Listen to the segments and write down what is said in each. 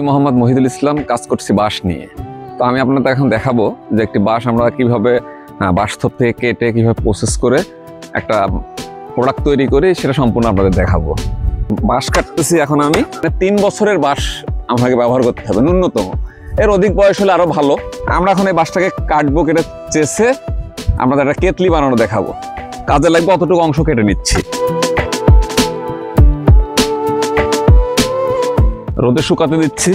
মোহাম্মদ মহিদুল ইসলাম, কাজ করছি বাঁশ নিয়ে। তো আমি আপনাদের এখন দেখাবো যে একটি বাঁশ আমরা কিভাবে বাঁশ থোপ থেকে কেটে কিভাবে প্রসেস করে একটা প্রোডাক্ট তৈরি করি, সেটা সম্পূর্ণ আপনাদের দেখাবো। বাঁশ কাটতেছি এখন আমি, 3 বছরের বাঁশ আমাকে ব্যবহার করতে হবে ন্যূনতম, এর অধিক বয়স হলে আরো ভালো। আমরা এখন এই বাঁশটাকে কাটবো, কেটে চেষে আপনাদের একটা কেতলি বানানো দেখাবো। কাজে লাগবে অতটুকু অংশ কেটে নিচ্ছি। রোদে শুকাতে দিচ্ছি।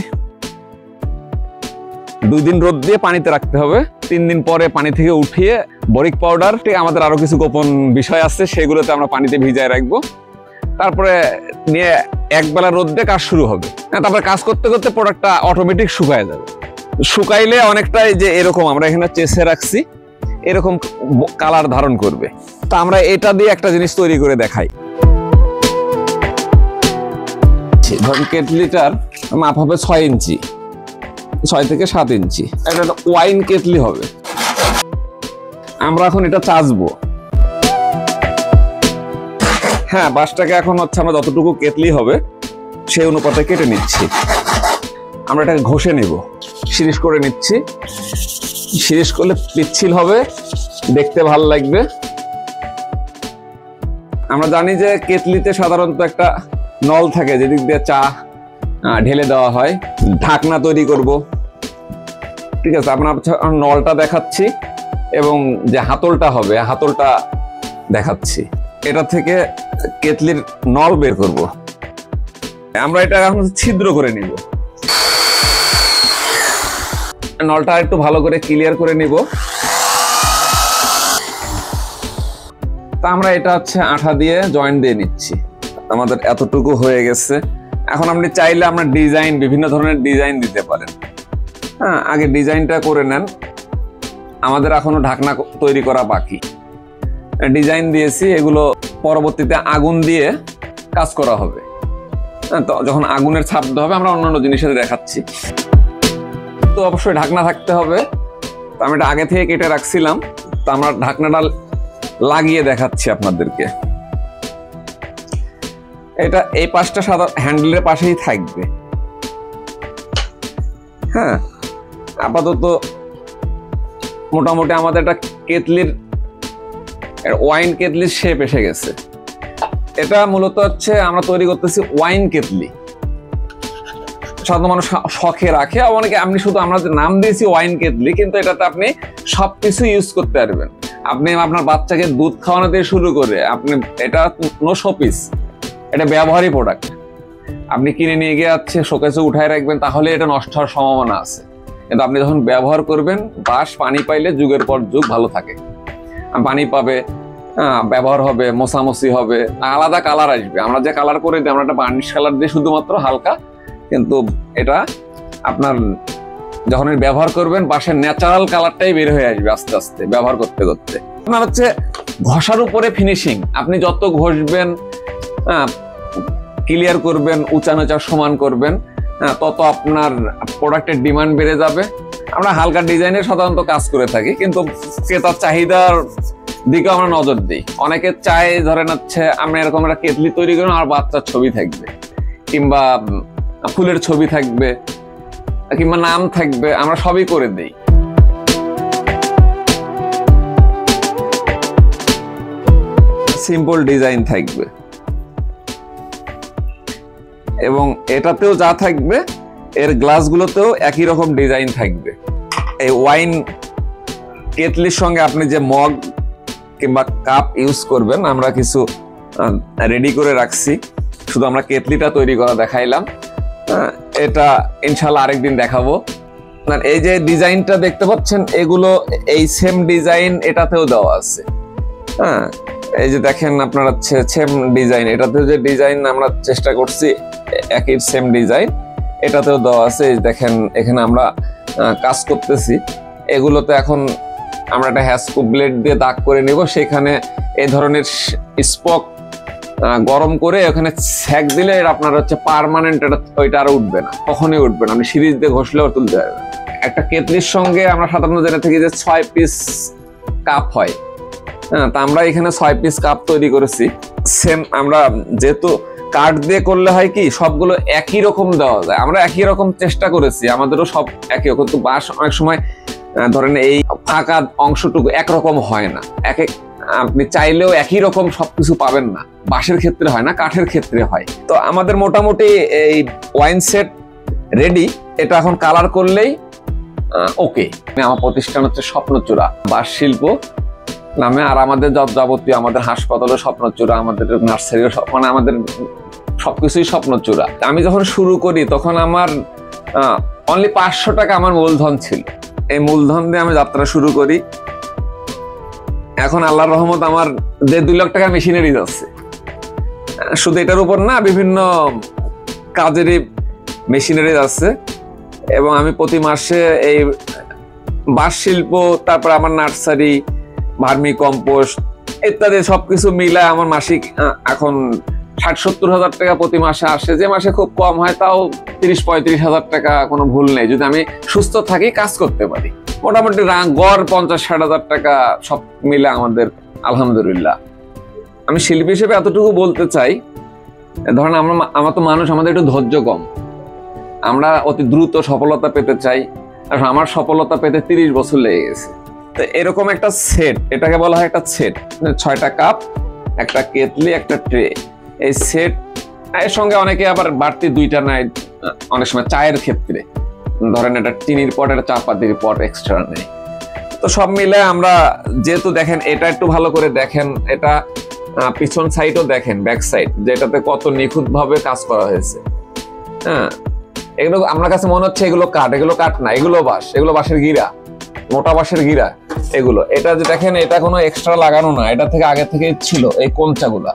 2 দিন রোদ দিয়ে পানিতে রাখতে হবে। 3 দিন পরে পানি থেকে উঠিয়ে বরিক পাউডার, ঠিক আমাদের আরো কিছু গোপন বিষয় আছে, সেগুলোতে আমরা পানিতে ভিজায় রাখবো। তারপরে নিয়ে একবেলা রোদ দিয়ে কাজ শুরু হবে। তারপরে কাজ করতে করতে প্রোডাক্টটা অটোমেটিক শুকায় যাবে। শুকাইলে অনেকটাই যে এরকম আমরা এখানে চেষে রাখছি, এরকম কালার ধারণ করবে। তা আমরা এটা দিয়ে একটা জিনিস তৈরি করে দেখাই। ধরুন কেটলিটার মাপ হবে 6 ইঞ্চি, 6 থেকে 7 ইঞ্চি। এটা ওয়াইন কেটলি হবে। আমরা এখন এটা চাষবো। হ্যাঁ, বাঁশটাকে এখন হচ্ছে আমরা যতটুকু কেটলি হবে সেই অনুপাতে কেটে নিচ্ছি। আমরা এটাকে ঘষে নেব, শিরিষ করে নিচ্ছি। শিরিষ করলে পিচ্ছিল হবে, দেখতে ভালো লাগবে। আমরা জানি যে কেটলিতে সাধারণত একটা নল থাকে, যেদিক দিয়ে চা ঢেলে দেওয়া হয়। ঢাকনা তৈরি করব, ঠিক আছে। আপনার নলটা দেখাচ্ছি এবং যে হাতলটা হবে, হাতলটা দেখাচ্ছি। এটা থেকে কেটলির নল বের করব। আমরা এটা এখন ছিদ্র করে নিব। নলটা একটু ভালো করে ক্লিয়ার করে নিব। তা আমরা এটা হচ্ছে আঠা দিয়ে জয়েন্ট দিয়ে নিচ্ছি। আমাদের এতটুকু হয়ে গেছে। এখন আপনি চাইলে আমরা ডিজাইন, বিভিন্ন ধরনের ডিজাইন দিতে পারেন। হ্যাঁ, আগে ডিজাইনটা করে নেন। আমাদের এখনো ঢাকনা তৈরি করা বাকি। ডিজাইন দিয়েছি, এগুলো পরবর্তীতে আগুন দিয়ে কাজ করা হবে। তো যখন আগুনের ছাপ দেওয়া হবে, আমরা অন্যান্য জিনিসের দেখাচ্ছি। তো অবশ্যই ঢাকনা থাকতে হবে। তো আমি এটা আগে থেকে কেটে রাখছিলাম। তো আমরা ঢাকনাটা লাগিয়ে দেখাচ্ছি আপনাদেরকে। এটা এই পাশটা সাদা হ্যান্ডেলের পাশেই থাকবে। হ্যাঁ, আপাতত মোটামুটি আমাদের একটা কেটলির, ওয়াইন কেটলির শেপ এসে গেছে। এটা মূলত হচ্ছে আমরা তৈরি করতেছি ওয়াইন কেটলি। সাধারণ মানুষ শখে রাখে, অনেকে আপনি শুধু আমরা নাম দিয়েছি ওয়াইন কেটলি, কিন্তু এটাতে আপনি সবকিছু ইউজ করতে পারবেন। আপনি আপনার বাচ্চাকে দুধ খাওয়ানো দিয়ে শুরু করে আপনি, এটা নো শোপিস, এটা ব্যবহারই প্রোডাক্ট। আপনি কিনে নিয়ে গিয়ে যাচ্ছে শোকেসে উঠায় রাখবেন, তাহলে এটা নষ্ট হওয়ার সম্ভাবনা আছে। কিন্তু আপনি যখন ব্যবহার করবেন, বাঁশ পানি পাইলে যুগের পর যুগ ভালো থাকে। পানি পাবে, ব্যবহার হবে, মোছামুছি হবে, আলাদা কালার আসবে। আমরা যে কালার করে দিই, আমরা একটা বার্নিশ কালার দিয়ে শুধুমাত্র হালকা, কিন্তু এটা আপনার যখন ব্যবহার করবেন, বাঁশের ন্যাচারাল কালারটাই বের হয়ে আসবে আস্তে আস্তে ব্যবহার করতে করতে। আপনার হচ্ছে ঘষার উপরে ফিনিশিং। আপনি যত ঘষবেন, ক্লিয়ার করবেন, উঁচা নিচা সমান করবেন, তত আপনার প্রোডাক্টের ডিমান্ড বেড়ে যাবে। আমরা হালকা ডিজাইনের সাধারণত কাজ করে থাকি, কিন্তু ক্রেতার চাহিদার দিকে আমরা নজর দিই। অনেকে চায়, ধরেন হচ্ছে আমরা এরকম একটা কেটলি তৈরি করি, আর বাচ্চার ছবি থাকবে, কিংবা ফুলের ছবি থাকবে, কিংবা নাম থাকবে, আমরা সবই করে দিই। সিম্পল ডিজাইন থাকবে এবং এটাতেও যা থাকবে, এর গ্লাসগুলোতেও একই রকম ডিজাইন থাকবে। এই ওয়াইন কেটলির সঙ্গে আপনি যে মগ কিংবা কাপ ইউজ করবেন, আমরা কিছু রেডি করে রাখছি। শুধু আমরা কেটলিটা তৈরি করা দেখাইলাম। এটা ইনশাল্লাহ আরেকদিন দেখাবো। এই যে ডিজাইনটা দেখতে পাচ্ছেন, এগুলো এই সেম ডিজাইন এটাতেও দেওয়া আছে। হ্যাঁ, এই যে দেখেন আপনার হচ্ছে সেম ডিজাইন, এটাতেও যে ডিজাইন আমরা চেষ্টা করছি, একই সেম ডিজাইন এটাতেও দেওয়া আছে। দেখেন এখানে আমরা কাজ করতেছি। এগুলোতে এখন আমরা একটা হ্যাসকো ব্লেড দিয়ে দাগ করে নিব। সেখানে এই ধরনের স্পক গরম করে ওখানে ছ্যাক দিলে আপনার হচ্ছে পার্মানেন্ট, ওইটা আর উঠবে না, কখনোই উঠবে না। আপনি সিরিজ দিয়ে ঘষলেও তুলতে পারবেন। একটা কেটলির সঙ্গে আমরা সাধারণত জেনে থাকি যে 6 পিস কাপ হয়। হ্যাঁ, তা আমরা এখানে 6 পিস কাপ তৈরি করেছি। সেম আমরা যেহেতু কাঠ দিয়ে করলে হয় কি সবগুলো একই রকম দেওয়া যায়, আমরা একই রকম চেষ্টা করেছি, আমাদেরও সব একই রকম। তো বাঁশ অনেক সময় ধরেন এই ফাঁকা অংশটুকু একরকম হয় না, এক এক আপনি চাইলেও একই রকম সবকিছু পাবেন না, বাঁশের ক্ষেত্রে হয় না, কাঠের ক্ষেত্রে হয়। তো আমাদের মোটামুটি এই ওয়াইন সেট রেডি, এটা এখন কালার করলেই ওকে। আমার প্রতিষ্ঠান হচ্ছে স্বপ্নচূড়া বাঁশ শিল্প নামে, আর আমাদের যাবতীয় আমাদের হাসপাতালের স্বপ্নচূড়া, আমাদের নার্সারিও মানে আমাদের সবকিছুই স্বপ্নচূড়া। আমি যখন শুরু করি তখন আমার অনলি 500 টাকা আমার মূলধন ছিল, এই মূলধন দিয়ে আমি যাত্রা শুরু করি। এখন আল্লাহর রহমত আমার 1.5-2 লাখ টাকা মেশিনারি যাচ্ছে, শুধু এটার উপর না, বিভিন্ন কাজেরই মেশিনারি যাচ্ছে। এবং আমি প্রতি মাসে এই বাঁশ শিল্প, তারপর আমার নার্সারি, ভার্মি কম্পোস্ট ইত্যাদি সবকিছু মিলায় আমার মাসিক এখন 60-70 হাজার টাকা প্রতি মাসে আসে। যে মাসে খুব কম হয় তাও 30-35 হাজার টাকা, কোনো ভুল নেই, যদি আমি সুস্থ থাকি, কাজ করতে পারি। মোটামুটি গড় 50-60 হাজার টাকা সব মিলে আমাদের আলহামদুলিল্লাহ। আমি শিল্পী হিসেবে এতটুকু বলতে চাই, ধরেন আমরা তো মানুষ, আমাদের একটু ধৈর্য কম, আমরা অতি দ্রুত সফলতা পেতে চাই। আর আমার সফলতা পেতে 30 বছর লেগে গেছে। তো এরকম একটা সেট, এটাকে বলা হয় একটা সেট, 6টা কাপ, একটা কেতলি, একটা ট্রে, এই সেট। এর সঙ্গে অনেকে আবার বাড়তি 2টা নেয়, অনেক সময় চায়ের ক্ষেত্রে ধরেন এটা চিনির পট, একটা চাপাতির পট এক্সট্রা নেই। তো সব মিলে আমরা, যেহেতু দেখেন এটা একটু ভালো করে দেখেন, এটা পিছন সাইডও দেখেন, ব্যাক সাইড, যেটাতে কত নিখুঁত ভাবে কাজ করা হয়েছে। হ্যাঁ, এগুলো আমার কাছে মনে হচ্ছে এগুলো কাঠ, এগুলো কাঠ না, এগুলো বাঁশ, এগুলো বাঁশের গিরা, মোটা বাঁশের গিরা এগুলো। এটা যে দেখেন, এটা কোনো এক্সট্রা লাগানো না, এটা থেকে আগে থেকে ছিল এই কঞ্চাগুলা।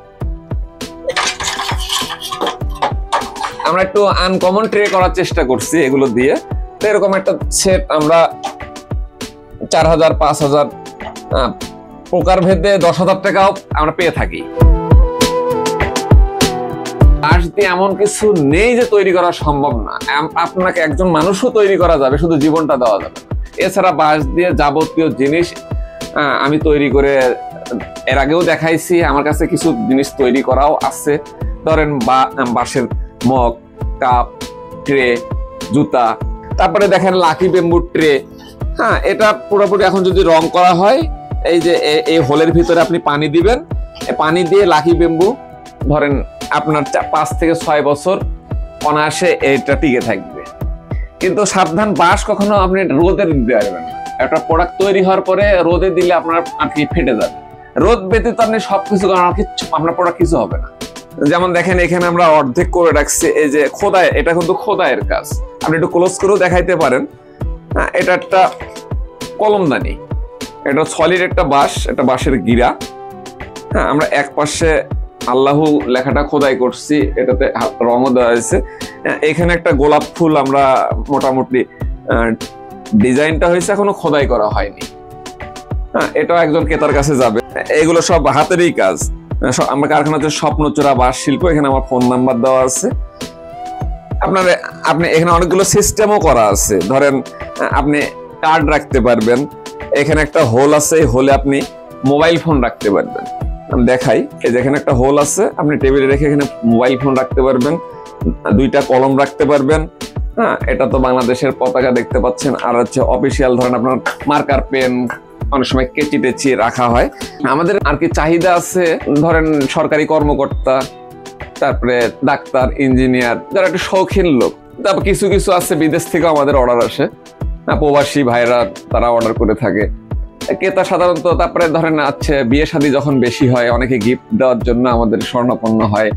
আমরা একটু আনকমন ট্রে করার চেষ্টা করছি এগুলো দিয়ে। তো এরকম একটা সেট আমরা 4000-5000 প্রকার ভেদে 10,000 টাকাও আমরা পেয়ে থাকি। বাঁশ দিয়ে এমন কিছু নেই যে তৈরি করা সম্ভব না, আপনাকে একজন মানুষও তৈরি করা যাবে, শুধু জীবনটা দেওয়া যাবে। এছাড়া বাঁশ দিয়ে যাবতীয় জিনিস আমি তৈরি করে এর আগেও দেখাইছি, আমার কাছে কিছু জিনিস তৈরি করাও আছে। ধরেন বাঁশের মগ, কাপ, ট্রে, জুতা, তারপরে দেখেন লাকি বেম্বুর ট্রে। হ্যাঁ, এটা পুরোপুরি এখন যদি রং করা হয়, এই যে এই হোলের ভিতরে আপনি পানি দিবেন, পানি দিয়ে লাকি বেম্বু ধরেন আপনার 5 থেকে 6 বছর অনায়াসে এটা টিকে থাকবে। কিন্তু সাবধান, বাঁশ কখনো আপনি রোদে দিতে পারবেন না। একটা প্রোডাক্ট তৈরি হওয়ার পরে রোদে দিলে আপনার আটকে ফেটে যাবে। রোদ ব্যতীত আপনি সবকিছু করেন, আপনার প্রোডাক্ট কিছু হবে না। যেমন দেখেন এখানে আমরা অর্ধেক করে রাখছি, এই যে খোদাই, এটা কিন্তু খোদাইয়ের কাজ, আপনি একটু ক্লোজ করেও দেখাইতে পারেন। এটা একটা কলমদানি, এটা সলিড একটা বাঁশ, এটা বাঁশের গিরা। হ্যাঁ, আমরা এক পাশে আল্লাহু লেখাটা খোদাই করছি, এটাতে রঙও দেওয়া হয়েছে। এখানে একটা গোলাপ ফুল আমরা মোটামুটি ডিজাইনটা হয়েছে, এখনো খোদাই করা হয়নি। হ্যাঁ, এটাও একজন ক্রেতার কাছে যাবে। এগুলো সব হাতেরই কাজ। আমরা কারখানাতে স্বপ্নচূড়া বাঁশ শিল্প, এখানে আমার ফোন নাম্বার দেওয়া আছে। আপনি এখানে অনেকগুলো সিস্টেমও করা আছে। ধরেন আপনি কার্ড রাখতে পারবেন, এখানে একটা হোল আছে, এই হোলে আপনি মোবাইল ফোন রাখতে পারবেন। আমি দেখাই, এই যেখানে একটা হোল আছে, আপনি টেবিলে রেখে এখানে মোবাইল ফোন রাখতে পারবেন, 2টা কলম রাখতে পারবেন। হ্যাঁ, এটা তো বাংলাদেশের পতাকা দেখতে পাচ্ছেন। আর হচ্ছে অফিসিয়াল, ধরেন আপনার মার্কার পেন, অনেক সময় কেচি টেচি রাখা হয়। আমাদের আর কি চাহিদা আছে, ধরেন সরকারি কর্মকর্তা, তারপরে ডাক্তার, ইঞ্জিনিয়ার, যারা একটু শৌখিন লোক। তারপর কিছু কিছু আছে বিদেশ থেকে আমাদের অর্ডার আসে, প্রবাসী ভাইরা তারা অর্ডার করে থাকে। ক্রেতা সাধারণত, তারপরে ধরেন আছে বিয়ে শাদী যখন বেশি হয়, অনেকে গিফট দেওয়ার জন্য আমাদের স্বর্ণপন্ন হয়।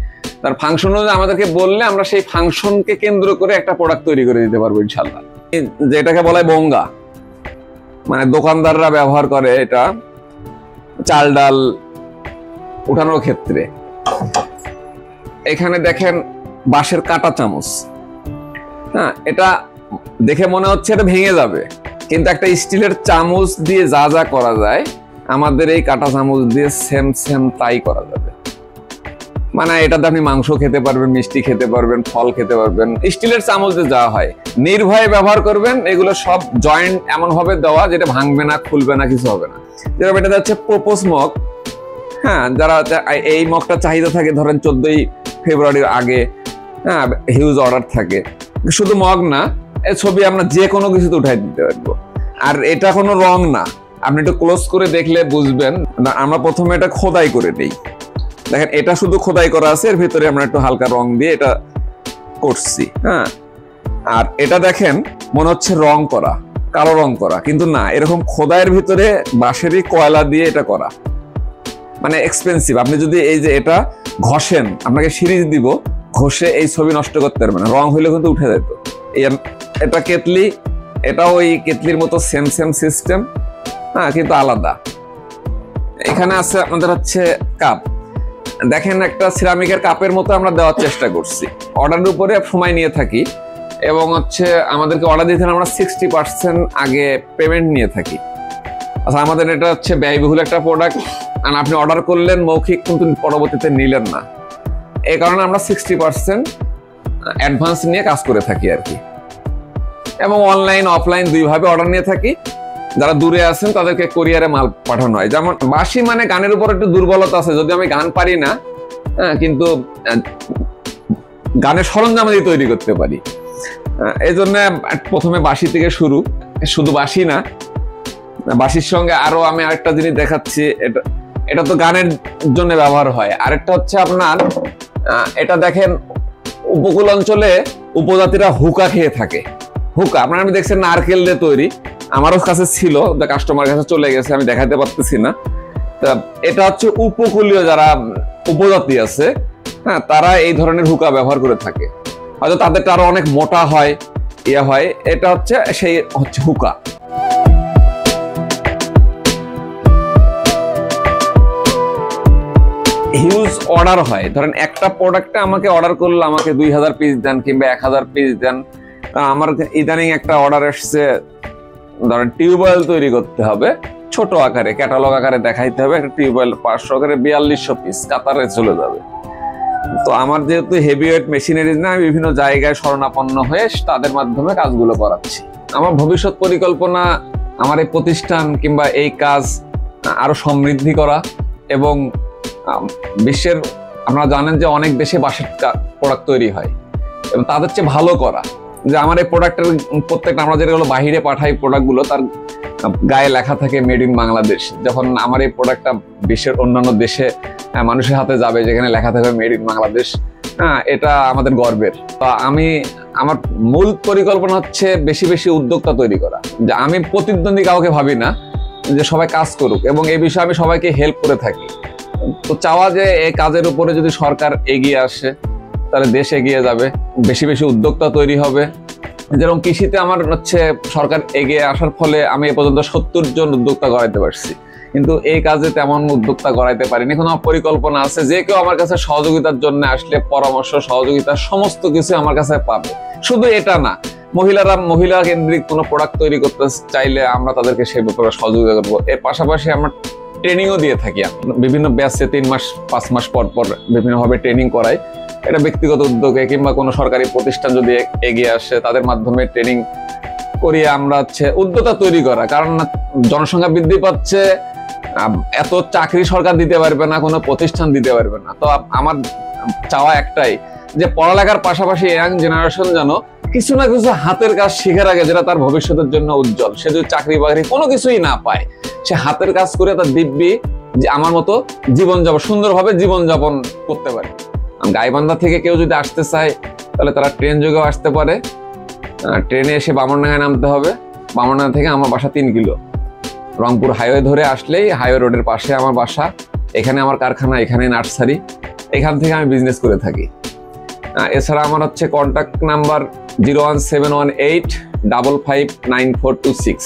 তার ফাংশন আমাদেরকে বললে আমরা সেই ফাংশনকে কেন্দ্র করে একটা প্রোডাক্ট তৈরি করে দিতে পারবো ইনশাল্লাহ। যেটাকে বলা হয় বঙ্গা, মানে দোকানদাররা ব্যবহার করে এটা চাল ডাল উঠানোর ক্ষেত্রে। এখানে দেখেন বাঁশের কাঁটা চামচ। হ্যাঁ, এটা দেখে মনে হচ্ছে এটা ভেঙে যাবে, কিন্তু একটা স্টিলের চামচ দিয়ে যা যা করা যায়, আমাদের এই কাঁটা চামচ দিয়ে সেম সেম তাই করা যাবে। মানে এটাতে আপনি মাংস খেতে পারবেন, মিষ্টি খেতে পারবেন, ফল খেতে পারবেন। স্টিলের চামচে যা হয়, নির্ভয়ে ব্যবহার করবেন। এগুলো সব জয়েন্ট এমন ভাবে দেওয়া যেটা ভাঙবে না, খুলবে না, কিছু হবে না। যেরকম এটা হচ্ছে প্রপোজ মগ। হ্যাঁ, যারা এই মগটা চাহিদা থাকে, ধরেন 14 ফেব্রুয়ারির আগে, হ্যাঁ, হিউজ অর্ডার থাকে। শুধু মগ না, এই ছবি আমরা যে কোনো কিছুতে উঠাই দিতে পারবো। আর এটা কোনো রং না, আপনি একটু ক্লোজ করে দেখলে বুঝবেন। আমরা প্রথমে এটা খোদাই করে দিই, দেখেন এটা শুধু খোদাই করা আছে, এর ভিতরে আমরা একটু হালকা রং দিয়ে এটা করছি, হ্যাঁ। আর এটা দেখেন মনে হচ্ছে রং করা, কালো রং করা, কিন্তু না, এরকম খোদাইয়ের ভিতরে বাঁশেরই কয়লা দিয়ে এটা করা, মানে এক্সপেন্সিভ। আপনি যদি এই যে এটা ঘষেন, আপনাকে সিরিজ দিব, ঘষে এই ছবি নষ্ট করতে পারবেন না, রং হইলে কিন্তু উঠে যেত। এটা কেতলি, এটা ওই কেতলির মতো সেম সিস্টেম, হ্যাঁ, কিন্তু আলাদা। এখানে আছে আমাদের হচ্ছে কাপ, দেখেন একটা সিরামিকের কাপের মতো আমরা দেওয়ার চেষ্টা করছি। অর্ডারের উপরে সময় নিয়ে থাকি এবং হচ্ছে আমাদেরকে অর্ডার দিতে আমরা 60% আগে পেমেন্ট নিয়ে থাকি। আচ্ছা, আমাদের এটা হচ্ছে ব্যয়বহুল একটা প্রোডাক্ট, আর আপনি অর্ডার করলেন মৌখিক কিন্তু পরবর্তীতে নিলেন না, এই কারণে আমরা 60% অ্যাডভান্স নিয়ে কাজ করে থাকি আর কি। এবং অনলাইন অফলাইন দুইভাবে অর্ডার নিয়ে থাকি। যারা দূরে আছেন তাদেরকে কোরিয়ারে মাল পাঠানো হয়। যেমন বাঁশি মানে গানের উপর একটু দুর্বলতা আছে, যদি আমি গান পারি না, হ্যাঁ, কিন্তু গানের সরঞ্জাম দিয়ে তৈরি করতে পারি। এই জন্য প্রথমে বাঁশি থেকে শুরু। শুধু বাঁশি না, বাঁশির সঙ্গে আরো আমি আরেকটা জিনিস দেখাচ্ছি। এটা তো গানের জন্য ব্যবহার হয়। আরেকটা হচ্ছে আপনার, এটা দেখেন উপকূল অঞ্চলে উপজাতিরা হুকা খেয়ে থাকে। হুকা আপনারা আমি দেখছেন নারকেল দিয়ে তৈরি, আমারও কাছে ছিল, কাস্টমার কাছে চলে গেছে, আমি দেখাতে পারতেছি না। তা এটা হচ্ছে উপকূলীয় যারা উপজাতি আছে, হ্যাঁ, তারা এই ধরনের হুকা ব্যবহার করে থাকে। হয়তো তাদেরটা আরো অনেক মোটা হয়, ইয়ে হয়। এটা হচ্ছে সেই হচ্ছে হুকা। হিউজ অর্ডার হয়, ধরেন একটা প্রোডাক্টে আমাকে অর্ডার করলে আমাকে 2000 পিস দেন কিংবা 1000 পিস দেন। আমার ইদানিং একটা অর্ডার এসছে, ধরেন টিউবওয়েল তৈরি করতে হবে ছোট আকারে, ক্যাটালগ আকারে দেখাইতে হবে, একটা টিউবওয়েল 500 করে 4200 পিস কাতারে চলে যাবে। তো আমার যেহেতু হেভিওয়েট মেশিনারিজ না, আমি বিভিন্ন জায়গায় শরণাপন্ন হয়ে তাদের মাধ্যমে কাজগুলো করাচ্ছি। আমার ভবিষ্যৎ পরিকল্পনা আমার এই প্রতিষ্ঠান কিংবা এই কাজ আরো সমৃদ্ধি করা এবং বিশ্বের, আপনারা জানেন যে অনেক দেশে বাঁশের প্রোডাক্ট তৈরি হয় এবং তাদের চেয়ে ভালো করা। যে আমার এই প্রোডাক্টের প্রত্যেকটা, আমরা যেগুলো বাহিরে পাঠাই প্রোডাক্টগুলো, তার গায়ে লেখা থাকে মেড ইন বাংলাদেশ। যখন আমার এই প্রোডাক্টটা বিশ্বের অন্যান্য দেশে মানুষের হাতে যাবে, যেখানে লেখা থাকবে মেড ইন বাংলাদেশ, হ্যাঁ, এটা আমাদের গর্বের। তো আমার মূল পরিকল্পনা হচ্ছে বেশি বেশি উদ্যোক্তা তৈরি করা। যে আমি প্রতিদ্বন্দ্বী কাউকে ভাবি না, যে সবাই কাজ করুক, এবং এই বিষয়ে আমি সবাইকে হেল্প করে থাকি। তো চাওয়া যে এই কাজের উপরে যদি সরকার এগিয়ে আসে তাহলে দেশ এগিয়ে যাবে, বেশি বেশি উদ্যোক্তা তৈরি হবে। যেরকম কৃষিতে আমার হচ্ছে সরকার এগিয়ে আসার ফলে আমি এ পর্যন্ত 70 জন উদ্যোক্তা গড়াইতে পারছি, কিন্তু এই কাজে তেমন উদ্যোক্তা গড়াইতে পারিনি। এখন আমার পরিকল্পনা আছে, যে কেউ আমার কাছে সহযোগিতার জন্য আসলে পরামর্শ, সহযোগিতা সমস্ত কিছু আমার কাছে পাবে। শুধু এটা না, মহিলা কেন্দ্রিক কোনো প্রোডাক্ট তৈরি করতে চাইলে আমরা তাদেরকে সেই ব্যাপারে সহযোগিতা করবো। এর পাশাপাশি আমরা ট্রেনিংও দিয়ে থাকি। বিভিন্ন ব্যাচে 3 মাস 5 মাস পর পর বিভিন্নভাবে ট্রেনিং করাই। এটা ব্যক্তিগত উদ্যোগে কিংবা কোনো সরকারি প্রতিষ্ঠান যদি এগিয়ে আসে তাদের মাধ্যমে ট্রেনিং করিয়ে আমরা হচ্ছে উদ্যোক্তা তৈরি করা। কারণ জনসংখ্যা বৃদ্ধি পাচ্ছে, এত চাকরি সরকার দিতে পারবে না, কোনো প্রতিষ্ঠান দিতে পারবে না। তো আমার চাওয়া একটাই, যে পড়ালেখার পাশাপাশি ইয়াং জেনারেশন যেন কিছু না কিছু হাতের কাজ শিখার আগে, যেটা তার ভবিষ্যতের জন্য উজ্জ্বল। সে যদি চাকরি বাকরি কোনো কিছুই না পায়, সে হাতের কাজ করে তার দিব্যি যে আমার মতো জীবনযাপন, সুন্দরভাবে জীবনযাপন করতে পারে। গাইবান্ধা থেকে কেউ যদি আসতে চায় তাহলে তারা ট্রেন যোগেও আসতে পারে। ট্রেনে এসে বামনডাঙ্গায় নামতে হবে। বামনডাঙ্গা থেকে আমার বাসা 3 কিলো। রংপুর হাইওয়ে ধরে আসলেই হাইওয়ে রোডের পাশে আমার বাসা। এখানে আমার কারখানা, এখানে নার্সারি, এখান থেকে আমি বিজনেস করে থাকি। এছাড়া আমার হচ্ছে কন্ট্যাক্ট নাম্বার 01718559426।